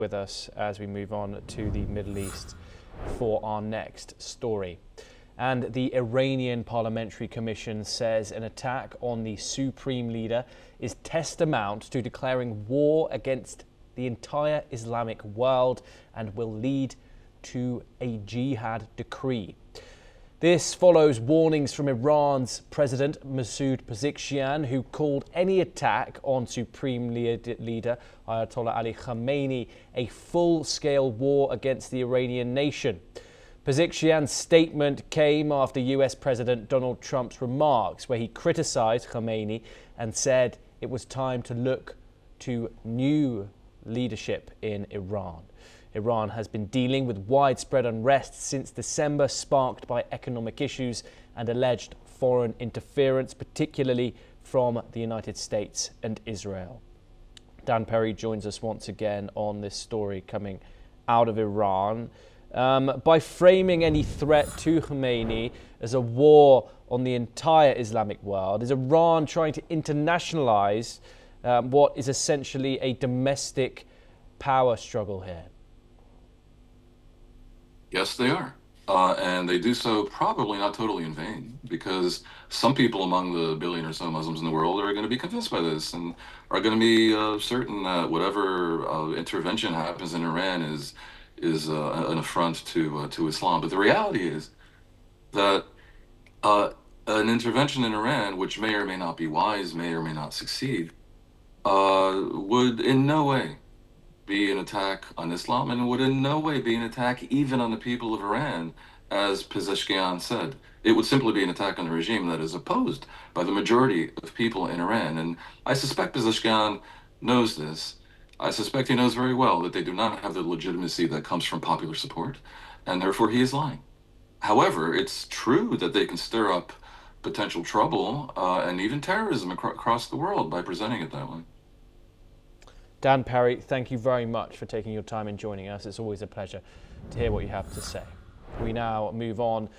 with us as we move on to the Middle East for our next story. And the Iranian Parliamentary Commission says an attack on the Supreme Leader is tantamount to declaring war against the entire Islamic world and will lead to a jihad decree. This follows warnings from Iran's President Masoud Pezeshkian, who called any attack on Supreme Leader Ayatollah Ali Khamenei a full-scale war against the Iranian nation. Pezeshkian's statement came after US President Donald Trump's remarks, where he criticized Khamenei and said it was time to look to new leadership in Iran. Iran has been dealing with widespread unrest since December, sparked by economic issues and alleged foreign interference, particularly from the United States and Israel. Dan Perry joins us once again on this story coming out of Iran. By framing any threat to Khamenei as a war on the entire Islamic world, is Iran trying to internationalize what is essentially a domestic power struggle here? Yes, they are. And they do so probably not totally in vain, because some people among the billion or so Muslims in the world are going to be convinced by this and are going to be certain that whatever intervention happens in Iran is an affront to Islam. But the reality is that an intervention in Iran, which may or may not be wise, may or may not succeed, would in no way be an attack on Islam, and would in no way be an attack even on the people of Iran, as Pezeshkian said. It would simply be an attack on a regime that is opposed by the majority of people in Iran. And I suspect Pezeshkian knows this. I suspect he knows very well that they do not have the legitimacy that comes from popular support, and therefore he is lying. However, it's true that they can stir up potential trouble and even terrorism across the world by presenting it that way. Dan Perry, thank you very much for taking your time and joining us. It's always a pleasure to hear what you have to say. We now move on